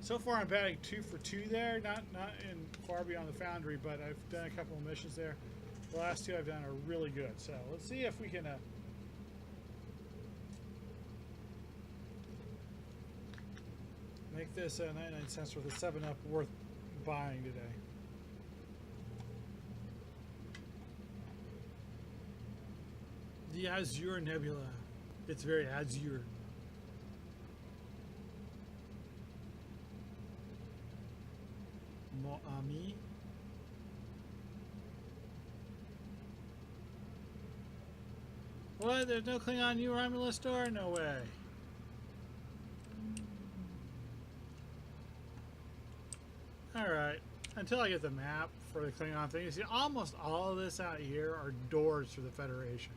So far, I'm batting 2 for 2 there. Not in far beyond the Foundry, but I've done a couple of missions there. The last two I've done are really good. So let's see if we can make this 99 cents worth of 7-Up worth buying today. The Azure Nebula. It's very azure. Moami. What? There's no Klingon New Romulus store? No way. Alright. Until I get the map for the Klingon thing, you see almost all of this out here are doors for the Federation.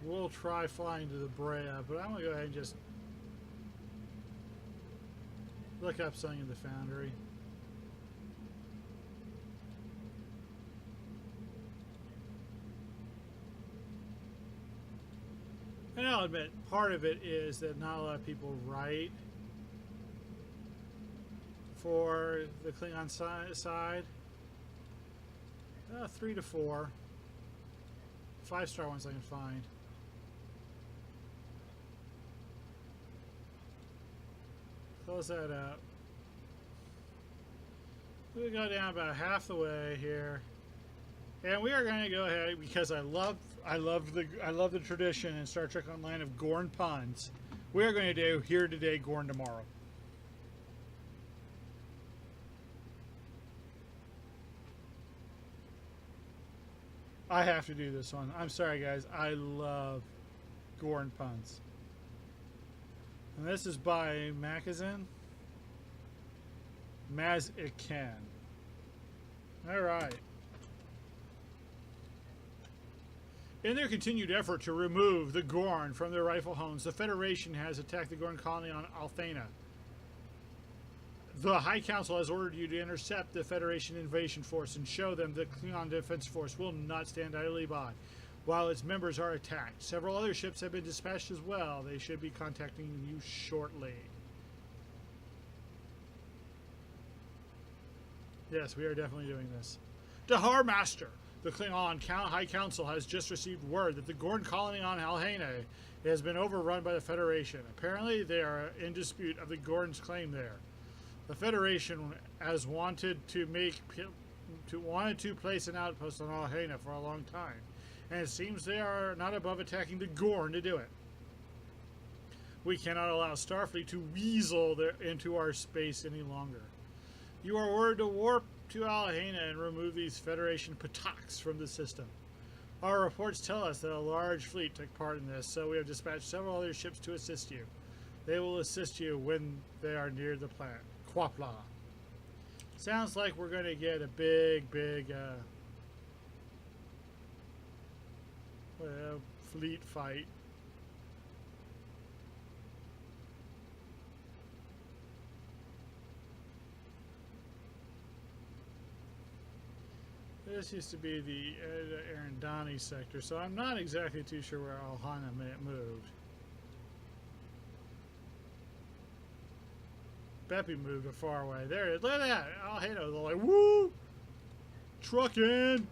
We'll try flying to the Brea, but I'm going to go ahead and just look up something in the Foundry. And I'll admit, part of it is that not a lot of people write for the Klingon side. 3 to 4. 5-star ones I can find. Close that out. We go down about half the way here, and we are going to go ahead because I love the tradition in Star Trek Online of Gorn puns. We are going to do here today, Gorn tomorrow. I have to do this one. I'm sorry, guys. I love Gorn puns. And this is by Maziken. Maziken. Alright. In their continued effort to remove the Gorn from their rightful homes, the Federation has attacked the Gorn colony on Althena. The High Council has ordered you to intercept the Federation invasion force and show them the Klingon Defense Force will not stand idly by while its members are attacked. Several other ships have been dispatched as well. They should be contacting you shortly. Yes, we are definitely doing this. Dahar Master! The Klingon High Council has just received word that the Gorn colony on Alhane has been overrun by the Federation. Apparently, they are in dispute of the Gorn's claim there. The Federation has wanted to place an outpost on Alhane for a long time, and it seems they are not above attacking the Gorn to do it. We cannot allow Starfleet to weasel into our space any longer. You are ordered to warp to Alhane and remove these Federation pataks from the system. Our reports tell us that a large fleet took part in this, so we have dispatched several other ships to assist you. They will assist you when they are near the planet. Quapla. Sounds like we're going to get a big fleet fight. This used to be the Arendani sector, so I'm not exactly too sure where Alhana moved. Beppy moved a far away. There it is. Look at that. Alhana was all like, woo! Trucking!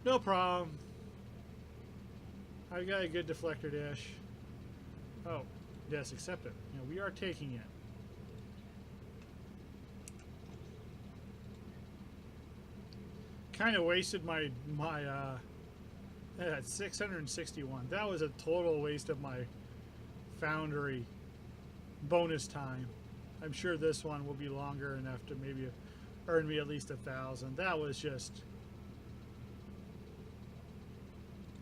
No problem. I've got a good deflector dish. Oh, yes, accept it. You know, we are taking it. Kind of wasted my 661. That was a total waste of my Foundry bonus time. I'm sure this one will be longer enough to maybe earn me at least 1,000. That was just...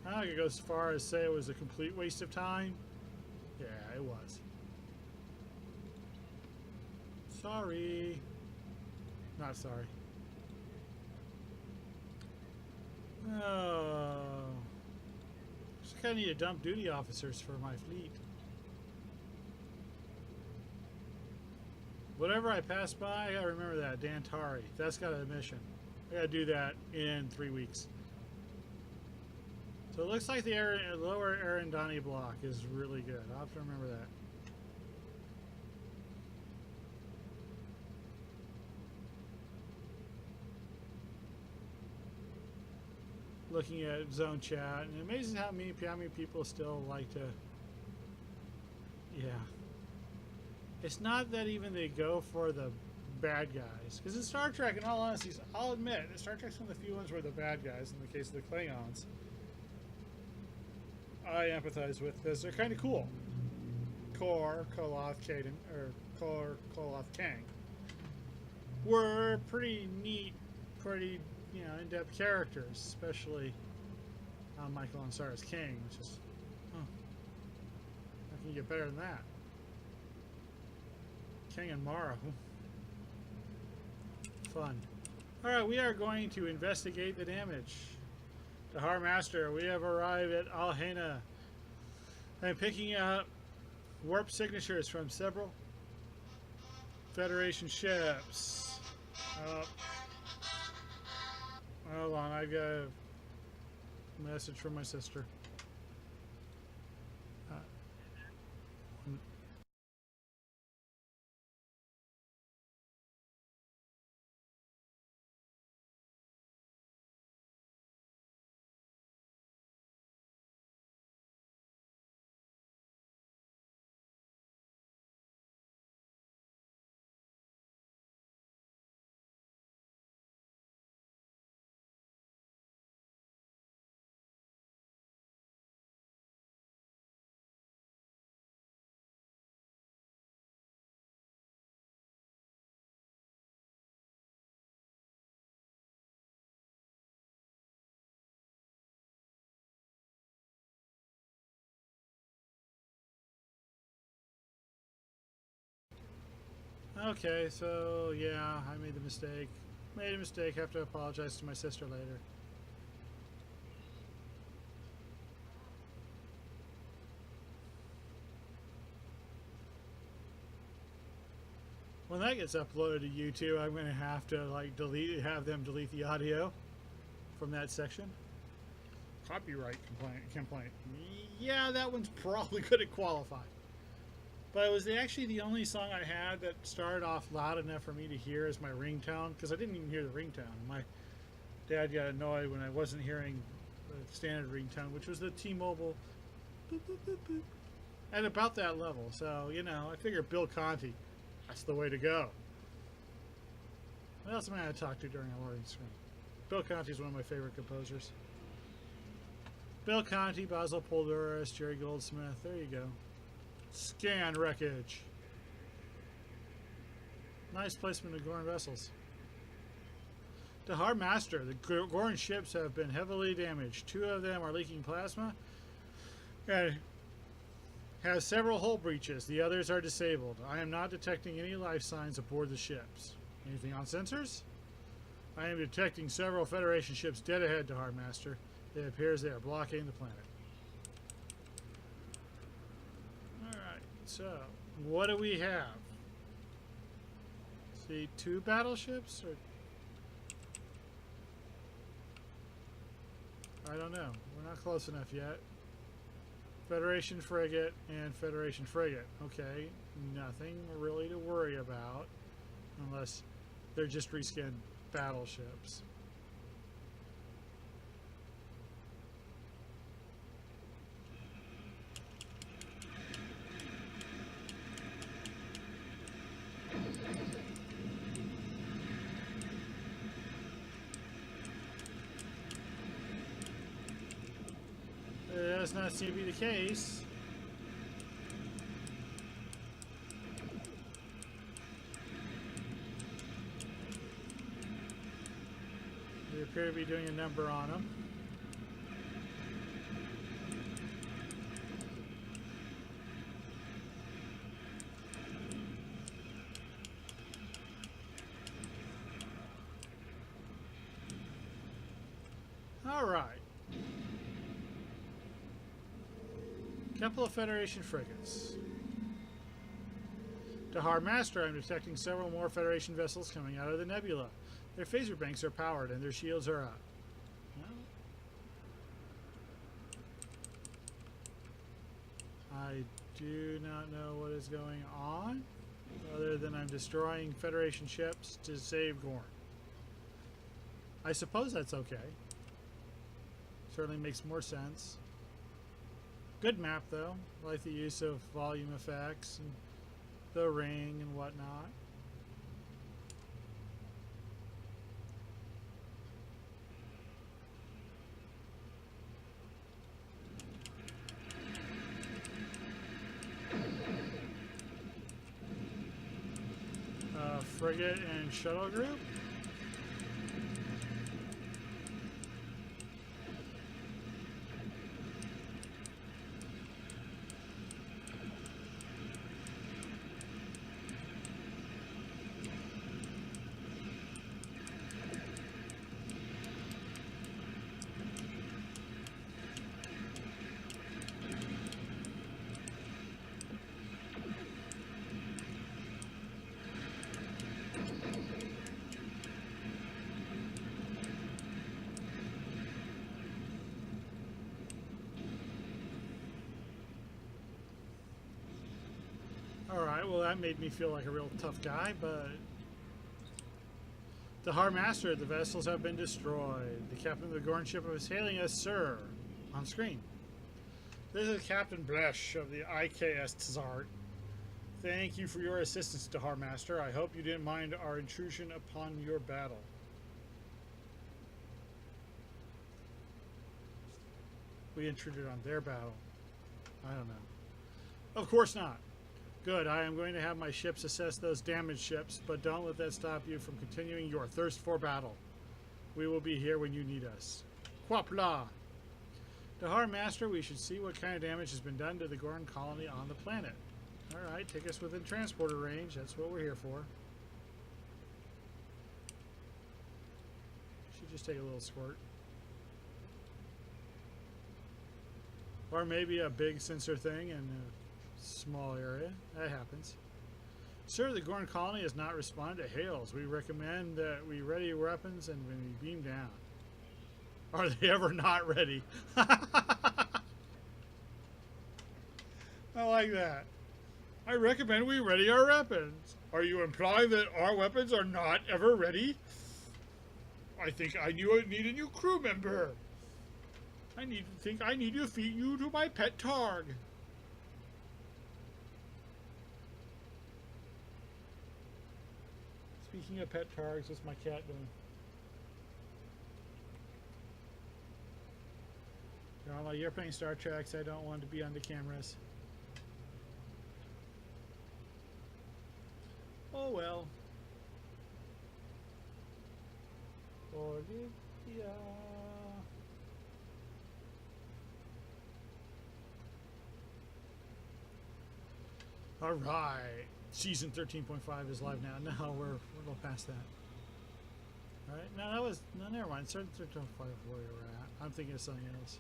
I could go as far as say it was a complete waste of time. Yeah, it was. Sorry. Not sorry. Oh. Just kind of need to dump duty officers for my fleet. Whatever I pass by, I gotta remember that. Dantari. That's got a mission. I gotta do that in 3 weeks. So it looks like the lower Arendani block is really good. I'll have to remember that. Looking at zone chat, and it amazes how many people still like to. Yeah. It's not that even they go for the bad guys. Because in Star Trek, in all honesty, I'll admit, Star Trek's one of the few ones where the bad guys, in the case of the Klingons, I empathize with because they're kind of cool. Koloth, Kaden, or Koloth, Kang were pretty neat, pretty, in-depth characters, especially Michael Ansara's King, which is, how can you get better than that? King and Mara. Fun. Alright, we are going to investigate the damage. Dahar Master, we have arrived at Alhena. I'm picking up warp signatures from several Federation ships. Hold on, I got a message from my sister. Okay, so yeah, I made the mistake. Made a mistake. Have to apologize to my sister later. When that gets uploaded to YouTube, I'm going to have to have them delete the audio from that section. Copyright complaint. Yeah, that one's probably going to qualify. But it was actually the only song I had that started off loud enough for me to hear as my ringtone, because I didn't even hear the ringtone. My dad got annoyed when I wasn't hearing the standard ringtone, which was the T-Mobile boop, boop, boop, boop, at about that level. So, I figured Bill Conti, that's the way to go. What else am I going to talk to during a loading screen? Bill Conti is one of my favorite composers. Bill Conti, Basil Polduris, Jerry Goldsmith. There you go. Scan wreckage. Nice placement of Gorn vessels. Dahar Master. The Gorn ships have been heavily damaged. 2 of them are leaking plasma and have several hull breaches. The others are disabled. I am not detecting any life signs aboard the ships. Anything on sensors? I am detecting several Federation ships dead ahead, Dahar Master. It appears they are blocking the planet. So, what do we have? See, 2 battleships? Or I don't know. We're not close enough yet. Federation frigate and Federation frigate. Okay, nothing really to worry about unless they're just reskinned battleships. Does not seem to be the case. They appear to be doing a number on them. All right. Couple of Federation frigates. Dahar Master, I'm detecting several more Federation vessels coming out of the nebula. Their phaser banks are powered and their shields are up. Well, I do not know what is going on, other than I'm destroying Federation ships to save Gorn. I suppose that's okay. Certainly makes more sense. Good map, though. I like the use of volume effects and the ring and whatnot. Frigate and shuttle group. Alright, well that made me feel like a real tough guy, but... The Master, the vessels have been destroyed. The captain of the Gorn ship is hailing us, sir. On screen. This is Captain Blesh of the IKS Tzart. Thank you for your assistance, the Master. I hope you didn't mind our intrusion upon your battle. We intruded on their battle. I don't know. Of course not. Good, I am going to have my ships assess those damaged ships, but don't let that stop you from continuing your thirst for battle. We will be here when you need us. Quapla! Dahar Master, we should see what kind of damage has been done to the Gorn colony on the planet. Alright, take us within transporter range. That's what we're here for. Should just take a little squirt. Or maybe a big sensor thing and... small area. That happens. Sir, the Gorn colony has not responded to hails. We recommend that we ready weapons and when we beam down. Are they ever not ready? I like that. I recommend we ready our weapons. Are you implying that our weapons are not ever ready? I think I need a new crew member. I need to feed you to my pet Targ. Speaking of pet Targs, what's my cat doing? You're playing Star Trek, so I don't want to be on the cameras. Oh well. Olivia. All right. Season 13.5 is live now. No, we're a little past that. All right. No, that was... No, never mind. 13.5 where you're at. I'm thinking of something else.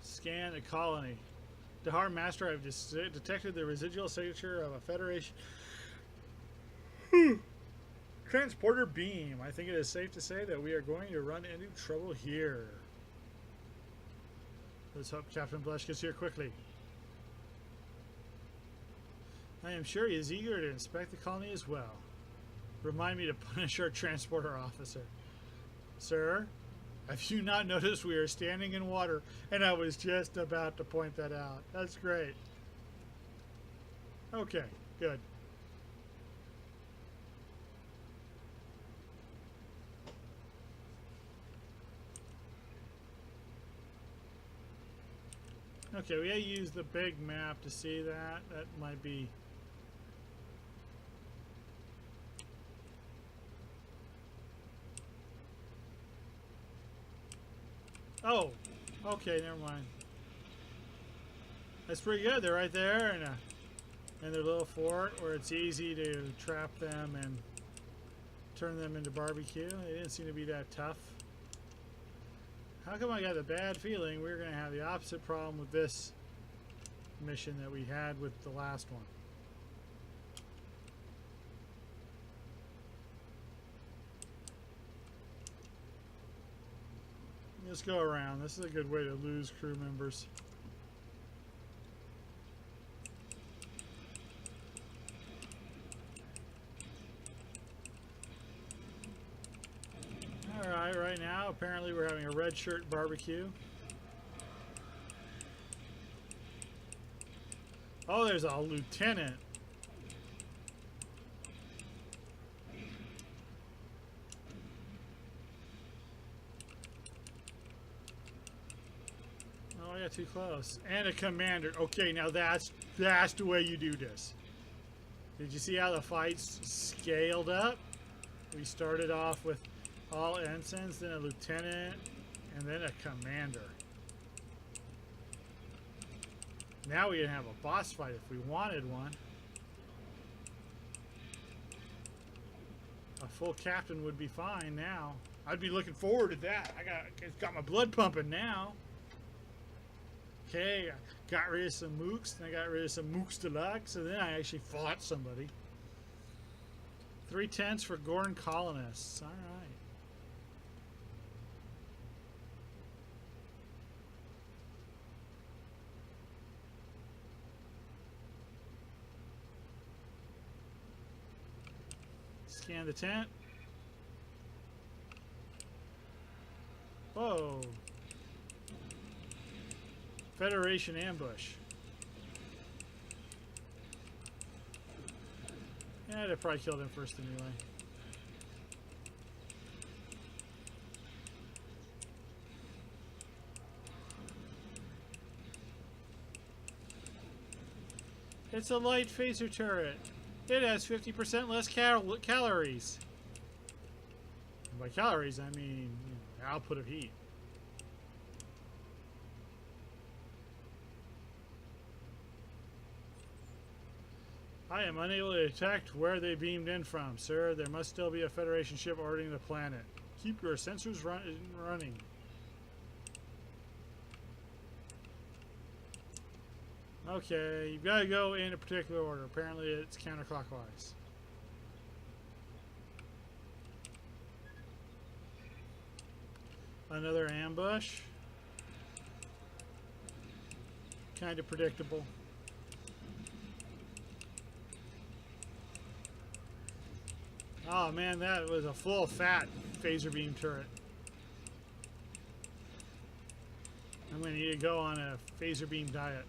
Scan the colony. Dahar Master, I've just detected the residual signature of a Federation... transporter beam. I think it is safe to say that we are going to run into trouble here. Let's hope Captain Blesh gets here quickly. I am sure he is eager to inspect the colony as well. Remind me to punish our transporter officer. Sir, have you not noticed we are standing in water? And I was just about to point that out. That's great. Okay, good. Okay, we gotta use the big map to see that. That might be... Oh, okay, never mind. That's pretty good. They're right there in their little fort where it's easy to trap them and turn them into barbecue. They didn't seem to be that tough. How come I got a bad feeling we're going to have the opposite problem with this mission that we had with the last one? Let's go around. This is a good way to lose crew members. apparently we're having a red shirt barbecue. Oh, there's a lieutenant. Oh, I got too close. And a commander. Okay, now that's the way you do this. Did you see how the fights scaled up? We started off with all ensigns, then a lieutenant, and then a commander. Now we can have a boss fight if we wanted one. A full captain would be fine now. I'd be looking forward to that. It's got my blood pumping now. Okay, I got rid of some mooks, and I got rid of some mooks deluxe, and then I actually fought somebody. 3 tents for Gorn colonists. All right. Scan the tent. Whoa. Federation ambush. Yeah, they probably killed him first anyway. It's a light phaser turret. It has 50% less calories. And by calories, I mean output of heat. I am unable to detect where they beamed in from, sir. There must still be a Federation ship orbiting the planet. Keep your sensors running. Okay, you've got to go in a particular order. Apparently it's counterclockwise. Another ambush. Kind of predictable. Oh man, that was a full fat phaser beam turret. I'm going to need to go on a phaser beam diet.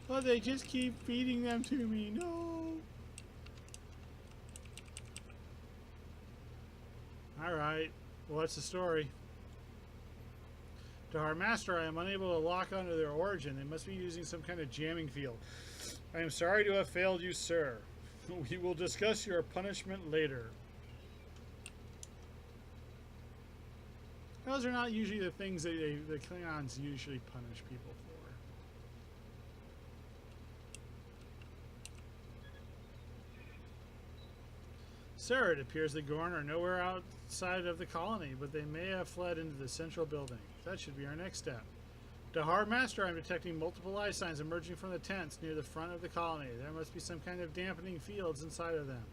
But they just keep feeding them to me. No. Alright. What's the story? To our master, I am unable to lock onto their origin. They must be using some kind of jamming field. I am sorry to have failed you, sir. We will discuss your punishment later. Those are not usually the things that the Klingons usually punish people for. Sir, it appears the Gorn are nowhere outside of the colony, but they may have fled into the central building. That should be our next step. Dahar Master, I'm detecting multiple life signs emerging from the tents near the front of the colony. There must be some kind of dampening fields inside of them.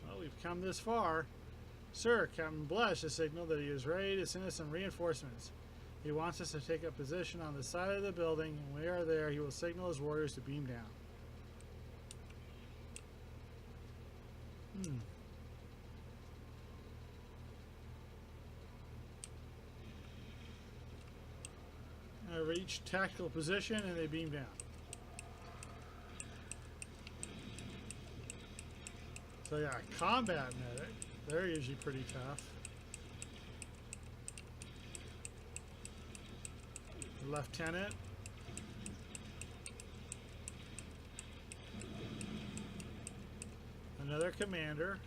Well, we've come this far. Sir, Captain Blesh has signaled that he is ready to send us some reinforcements. He wants us to take up position on the side of the building. When we are there, he will signal his warriors to beam down. I reach tactical position and they beam down. So yeah, combat medic. They're usually pretty tough. Lieutenant. Another commander.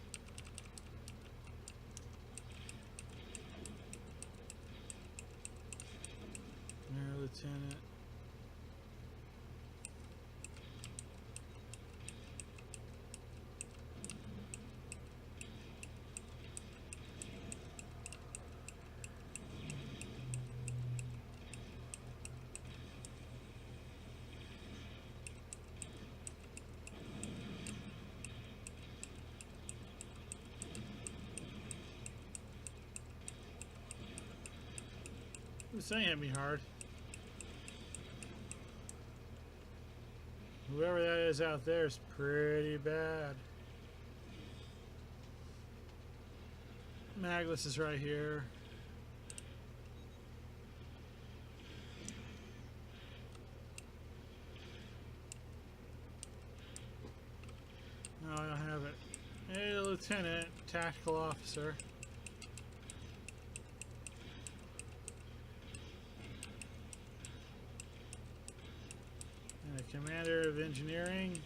Another lieutenant. Who's saying hit me hard? Whoever that is out there is pretty bad. Magless is right here. No, I don't have it. Hey, Lieutenant, Tactical Officer. And a Commander of Engineering.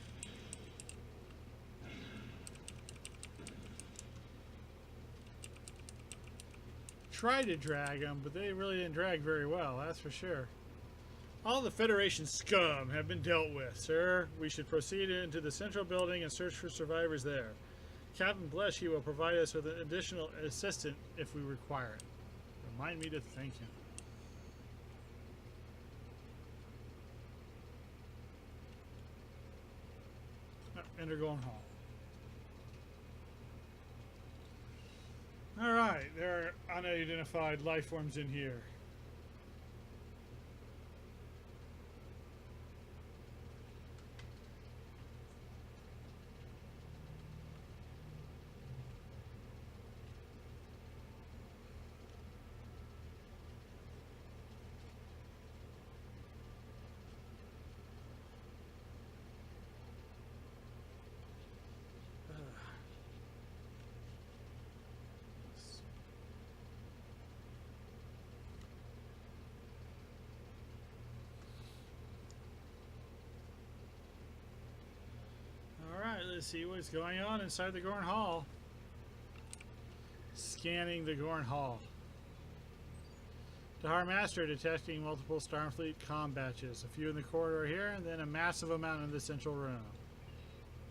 Tried to drag them, but they really didn't drag very well, that's for sure. All the Federation scum have been dealt with, sir. We should proceed into the central building and search for survivors there. Captain Bleshy will provide us with an additional assistant if we require it. Remind me to thank him. Enter Gorn Hall. Alright, there are unidentified life forms in here. Let's see what's going on inside the Gorn Hall. Scanning the Gorn Hall. Dahar Master detecting multiple Starfleet comm batches. A few in the corridor here, and then a massive amount in the central room.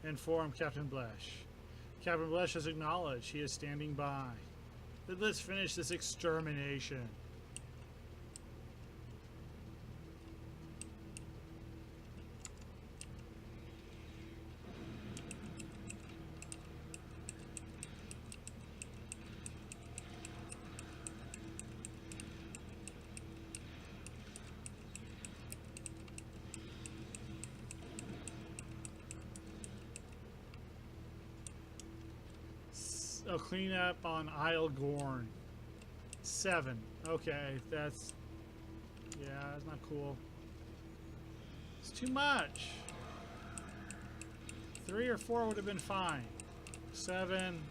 Inform Captain Blesh. Captain Blesh has acknowledged he is standing by. Let's finish this extermination. Oh, clean up on Isle Gorn. 7. Okay, that's... yeah, that's not cool. It's too much. 3 or 4 would have been fine. 7.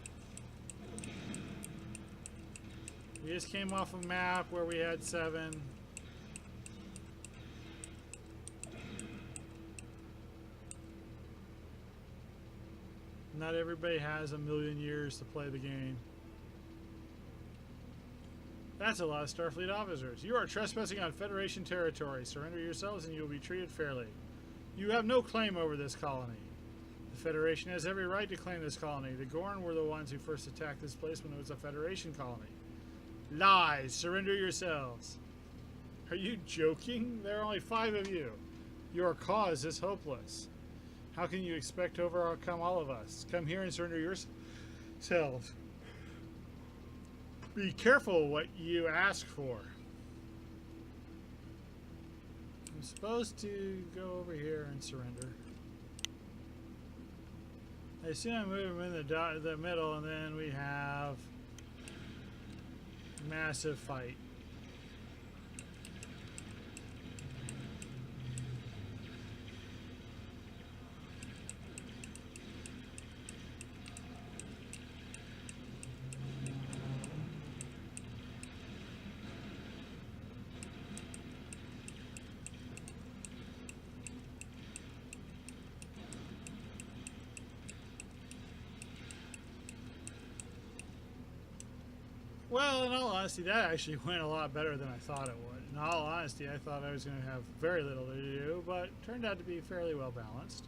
We just came off a map where we had 7. Not everybody has a million years to play the game. That's a lot of Starfleet officers. You are trespassing on Federation territory. Surrender yourselves and you will be treated fairly. You have no claim over this colony. The Federation has every right to claim this colony. The Gorn were the ones who first attacked this place when it was a Federation colony. Lies! Surrender yourselves. Are you joking? There are only 5 of you. Your cause is hopeless. How can you expect to overcome all of us? Come here and surrender yourselves. Be careful what you ask for. I'm supposed to go over here and surrender. I assume I move him in the middle, and then we have massive fight. Well, in all honesty, that actually went a lot better than I thought it would. In all honesty, I thought I was going to have very little to do, but it turned out to be fairly well balanced.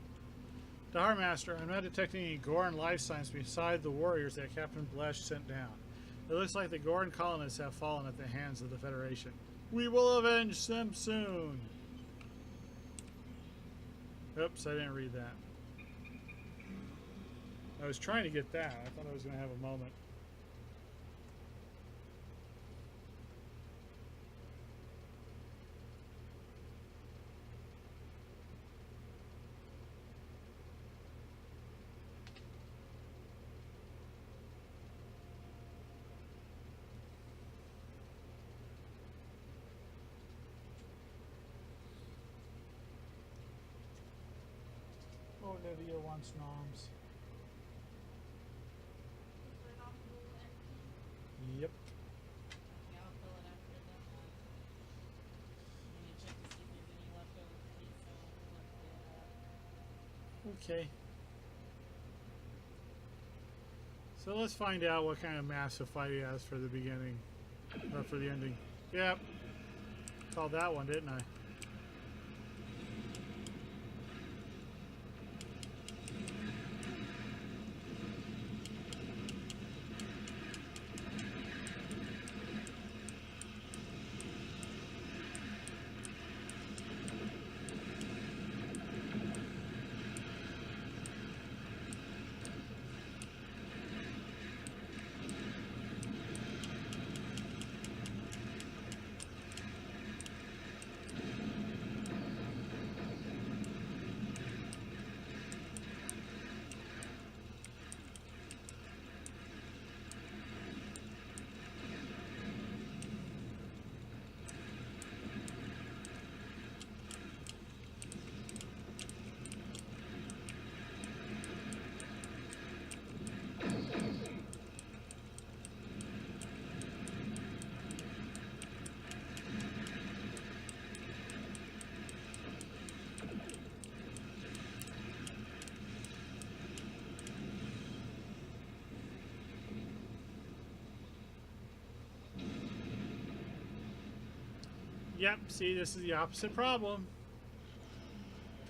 Dahar Master, I'm not detecting any Gorn life signs beside the warriors that Captain Blesh sent down. It looks like the Gorn colonists have fallen at the hands of the Federation. We will avenge them soon! Oops, I didn't read that. I was trying to get that. I thought I was going to have a moment. Olivia wants noms. Yep. Okay, I'll fill it after the I'm gonna check to see if there's any leftover pizza left there. Okay. So let's find out what kind of massive fight he has for the beginning. Or for the ending. Yep. Called that one, didn't I? Yep, see, this is the opposite problem.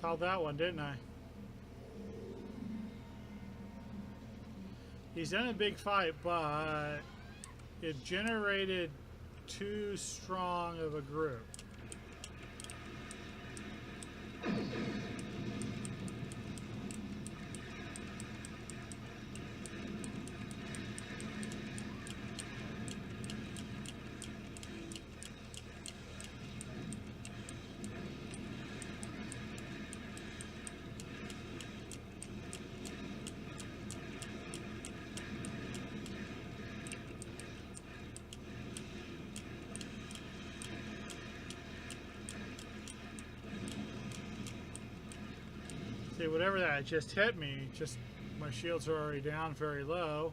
Called that one, didn't I? He's in a big fight, but it generated too strong of a group. See, whatever that just hit me, just my shields are already down very low.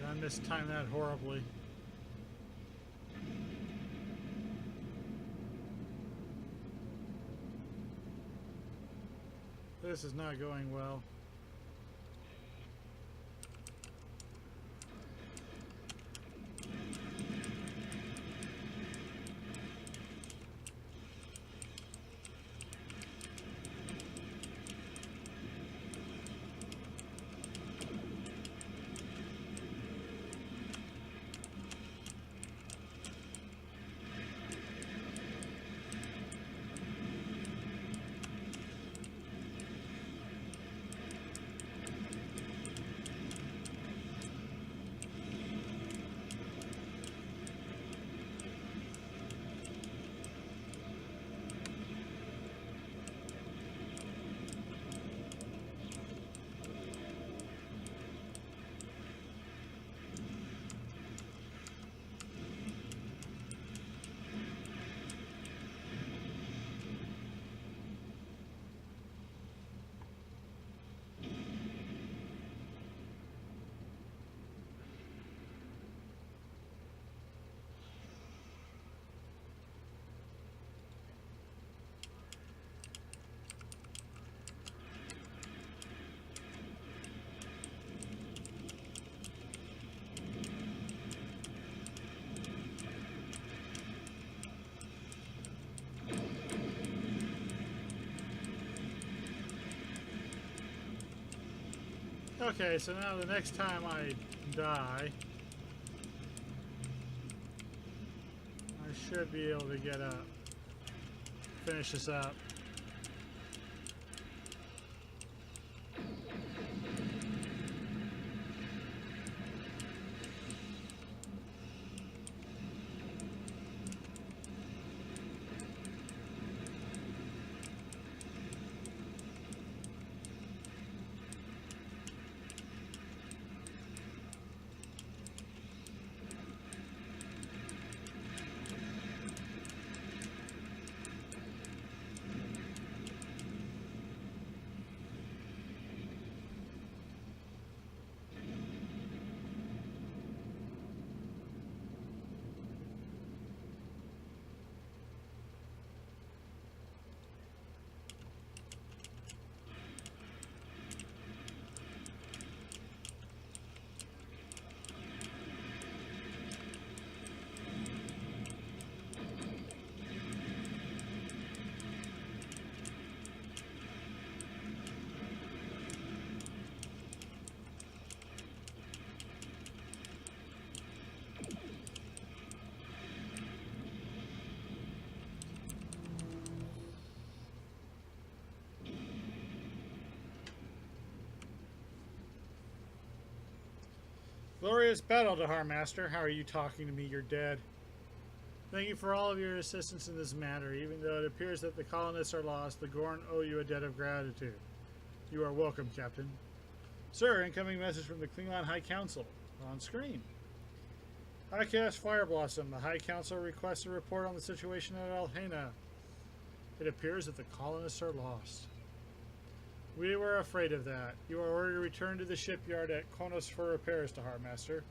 I mistimed that horribly. This is not going well. Okay, so now the next time I die, I should be able to get up. Finish this up. Glorious battle, Dahar Master. How are you talking to me? You're dead. Thank you for all of your assistance in this matter. Even though it appears that the colonists are lost, the Gorn owe you a debt of gratitude. You are welcome, Captain. Sir, incoming message from the Klingon High Council. On screen. High Cast Fireblossom. The High Council requests a report on the situation at Alhena. It appears that the colonists are lost. We were afraid of that. You are ordered to return to the shipyard at Konos for repairs, Dahar Master.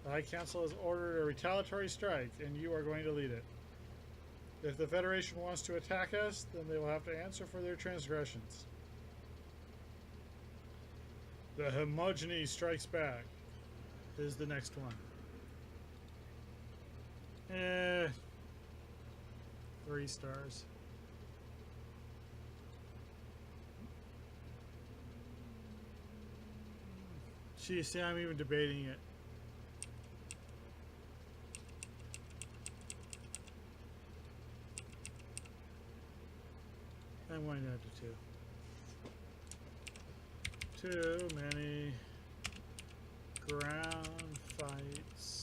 The High Council has ordered a retaliatory strike, and you are going to lead it. If the Federation wants to attack us, then they will have to answer for their transgressions. The Homogeny Strikes Back is the next one. 3 stars. Geez, see, I'm even debating it. I'm going down to 2. Too many ground fights.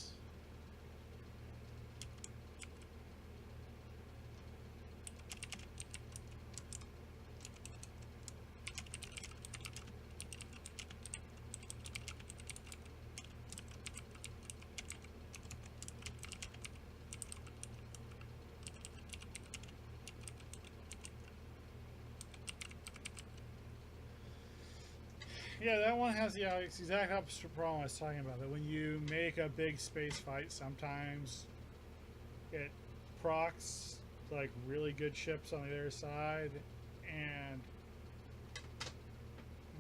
Yeah, that one has the exact opposite problem I was talking about. That when you make a big space fight, sometimes it procs like really good ships on the other side, and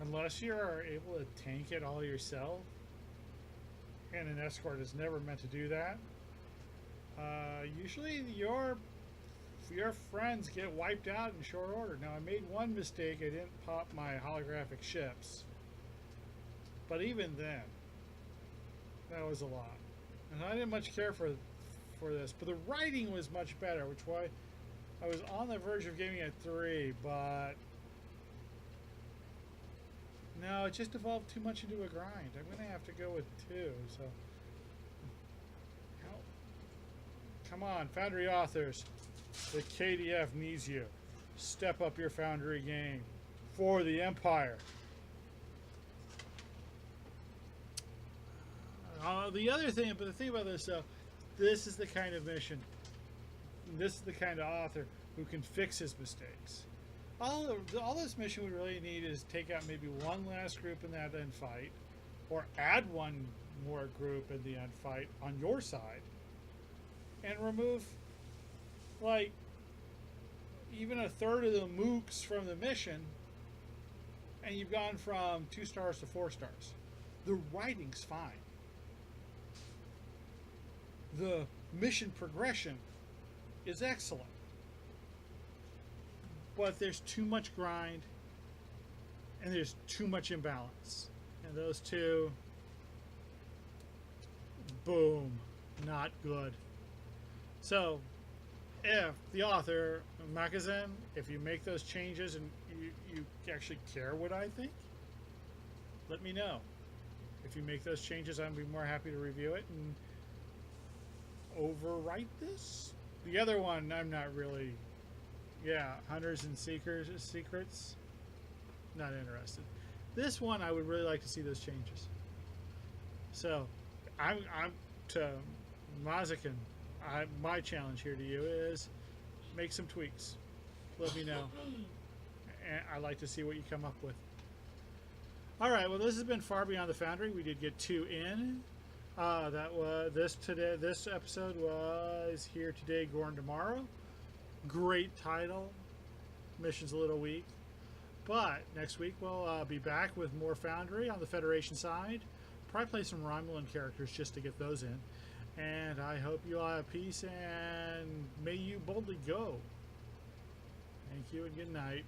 unless you are able to tank it all yourself, and an escort is never meant to do that, usually your friends get wiped out in short order. Now, I made one mistake. I didn't pop my holographic ships. But even then, that was a lot. And I didn't much care for this. But the writing was much better, which why I was on the verge of giving it 3, but no, it just evolved too much into a grind. I'm going to have to go with 2. So, come on, Foundry authors. The KDF needs you. Step up your Foundry game for the Empire. The thing about this, though, this is the kind of mission, this is the kind of author who can fix his mistakes. All this mission we really need is take out maybe one last group in that end fight, or add one more group in the end fight on your side, and remove, like, even a third of the mooks from the mission, and you've gone from 2 stars to 4 stars. The writing's fine. The mission progression is excellent. But there's too much grind and there's too much imbalance. And those two. Boom. Not good. So, if the author, Maziken, if you make those changes and you actually care what I think, let me know. If you make those changes, I'd be more happy to review it and overwrite this. The other one, I'm not really, Hunters and Secrets, not interested. This one, I would really like to see those changes. So, I'm to Maziken. My challenge here to you is make some tweaks. Let me know. And I'd like to see what you come up with. All right. Well, this has been Far Beyond the Foundry. We did get 2 in. That was this today. This episode was Here Today, Gorn Tomorrow. Great title. Mission's a little weak, but next week we'll be back with more Foundry on the Federation side. Probably play some Romulan characters just to get those in. And I hope you all have peace and may you boldly go. Thank you and good night.